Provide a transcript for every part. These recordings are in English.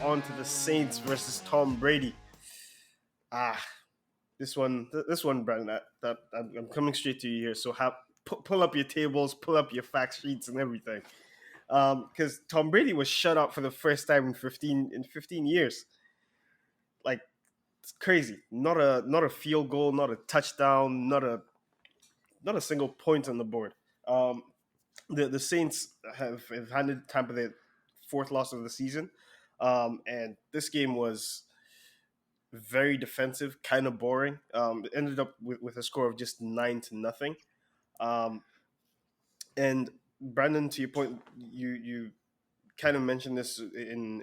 on to the Saints versus Tom Brady. Ah, this one, Brandon. I'm coming straight to you here. So pull up your tables, pull up your fact sheets, and everything. Because Tom Brady was shut out for the first time in 15 years. Like, it's crazy. Not a field goal, not a touchdown, not a single point on the board. Um, the Saints have handed Tampa their fourth loss of the season, and this game was very defensive, kind of boring. It ended up with a score of just 9-0. Um, and Brandon, to your point, you kind of mentioned this in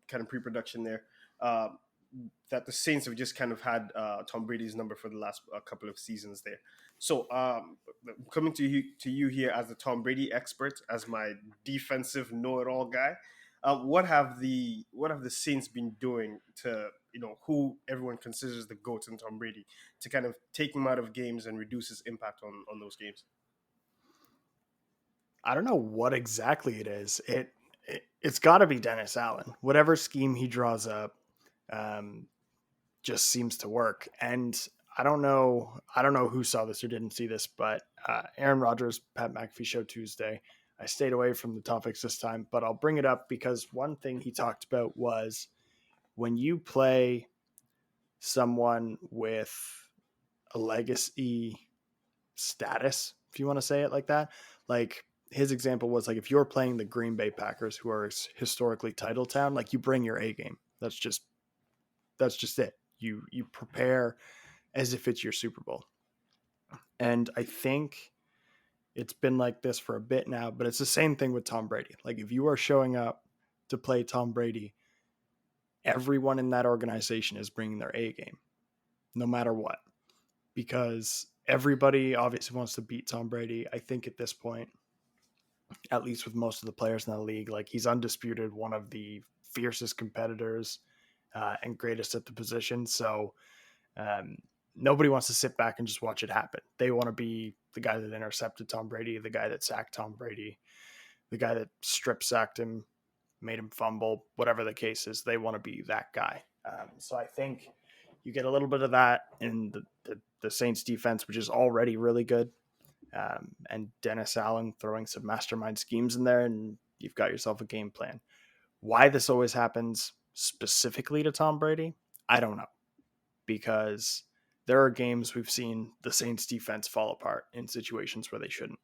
kind of pre-production there. Uh, that the Saints have just kind of had Tom Brady's number for the last couple of seasons there. So coming to you here as the Tom Brady expert, as my defensive know-it-all guy, what have the Saints been doing to who everyone considers the GOAT in Tom Brady to kind of take him out of games and reduce his impact on those games? I don't know what exactly it is. It's got to be Dennis Allen. Whatever scheme he draws up, um, just seems to work. And I don't know who saw this or didn't see this, but Aaron Rodgers, Pat McAfee show Tuesday. I stayed away from the topics this time, but I'll bring it up because one thing he talked about was when you play someone with a legacy status, if you want to say it like that. Like his example was like if you're playing the Green Bay Packers, who are historically title town, like you bring your A game. That's just it. You prepare as if it's your Super Bowl. And I think it's been like this for a bit now, but it's the same thing with Tom Brady. Like if you are showing up to play Tom Brady, everyone in that organization is bringing their A game, no matter what, because everybody obviously wants to beat Tom Brady. I think at this point, at least with most of the players in the league. Like he's undisputed one of the fiercest competitors and greatest at the position. So um, nobody wants to sit back and just watch it happen. They want to be the guy that intercepted Tom Brady, the guy that sacked Tom Brady, the guy that strip sacked him, made him fumble, whatever the case is. They want to be that guy. So I think you get a little bit of that in the Saints defense, which is already really good, and Dennis Allen throwing some mastermind schemes in there, and you've got yourself a game plan. Why this always happens specifically to Tom Brady, I don't know, because there are games we've seen the Saints defense fall apart in situations where they shouldn't.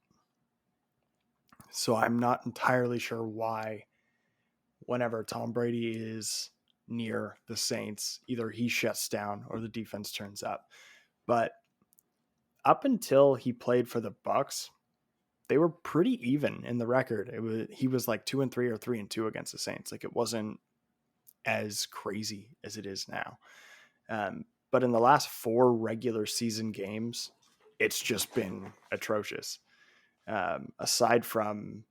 So I'm not entirely sure why, whenever Tom Brady is near the Saints, either he shuts down or the defense turns up. But up until he played for the Bucks, they were pretty even in the record. He was like 2-3 or 3-2 against the Saints. Like it wasn't as crazy as it is now. But in the last 4 regular season games, it's just been atrocious. Aside from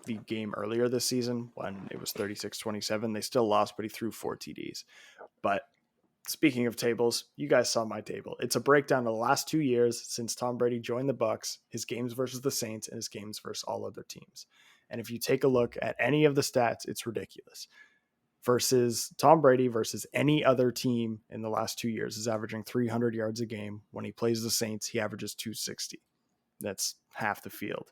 the game earlier this season when it was 36-27, they still lost, but he threw 4 TDs. But speaking of tables, you guys saw my table. It's a breakdown of the last 2 years since Tom Brady joined the Bucks, his games versus the Saints, and his games versus all other teams. And if you take a look at any of the stats, it's ridiculous. Versus Tom Brady versus any other team in the last 2 years is averaging 300 yards a game. When he plays the Saints, he averages 260. That's half the field.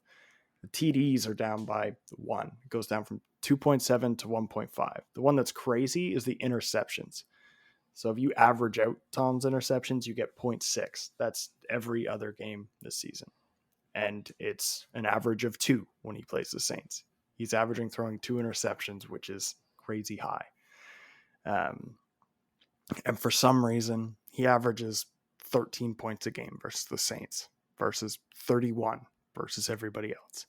The TDs are down by 1. It goes down from 2.7 to 1.5. The one that's crazy is the interceptions. So if you average out Tom's interceptions, you get 0.6. That's every other game this season. And it's an average of 2 when he plays the Saints. He's averaging throwing 2 interceptions, which is crazy high. And for some reason, he averages 13 points a game versus the Saints versus 31 versus everybody else.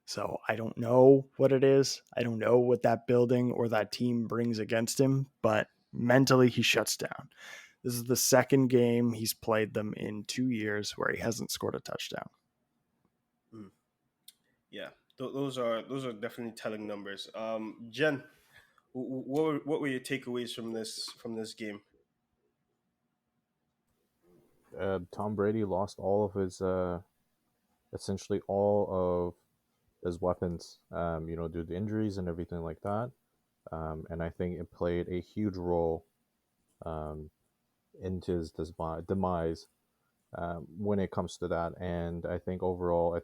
So I don't know what it is. I don't know what that building or that team brings against him, but mentally he shuts down. This is the second game he's played them in 2 years where he hasn't scored a touchdown. Mm. Yeah, those are definitely telling numbers. Jen, what were your takeaways from this game? Tom Brady lost all of his, essentially all of his weapons, due to injuries and everything like that. And I think it played a huge role um, into his demise when it comes to that. And I think overall, I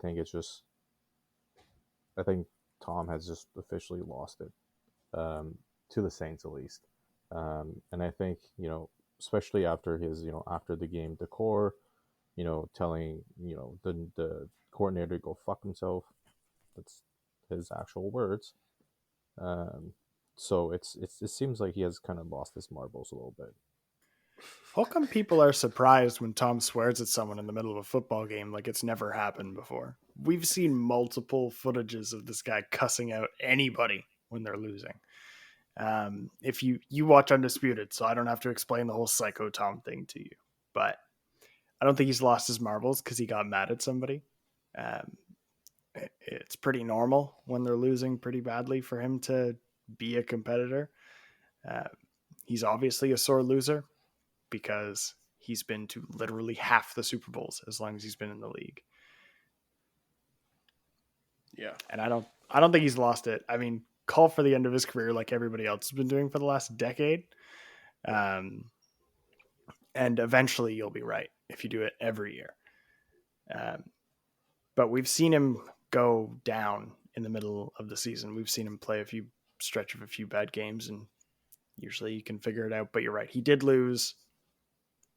think Tom has just officially lost it to the Saints at least. And I think especially after his after the game decor, telling the coordinator to go fuck himself. That's his actual words. Um, so it seems like he has kind of lost his marbles a little bit. How come people are surprised when Tom swears at someone in the middle of a football game like it's never happened before? We've seen multiple footages of this guy cussing out anybody when they're losing. If you watch Undisputed, so I don't have to explain the whole Psycho Tom thing to you, but I don't think he's lost his marbles because he got mad at somebody. Um, it's pretty normal when they're losing pretty badly for him to be a competitor. Uh, he's obviously a sore loser because he's been to literally half the Super Bowls as long as he's been in the league. Yeah. And I don't think he's lost it. I mean, call for the end of his career like everybody else has been doing for the last decade. Um, and eventually you'll be right if you do it every year. Um, but we've seen him go down in the middle of the season. We've seen him play a few stretch of a few bad games, and usually you can figure it out. But you're right. He did lose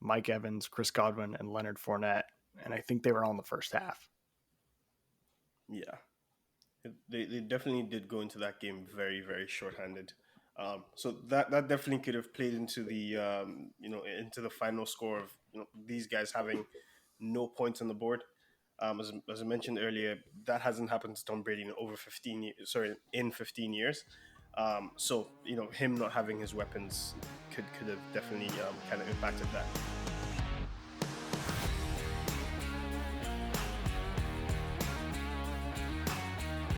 Mike Evans, Chris Godwin, and Leonard Fournette. And I think they were all in the first half. Yeah. They definitely did go into that game very, very shorthanded. So that definitely could have played into the into the final score of these guys having no points on the board. As I mentioned earlier, that hasn't happened to Tom Brady in over 15 years. Sorry, in 15 years. So him not having his weapons could have definitely kind of impacted that.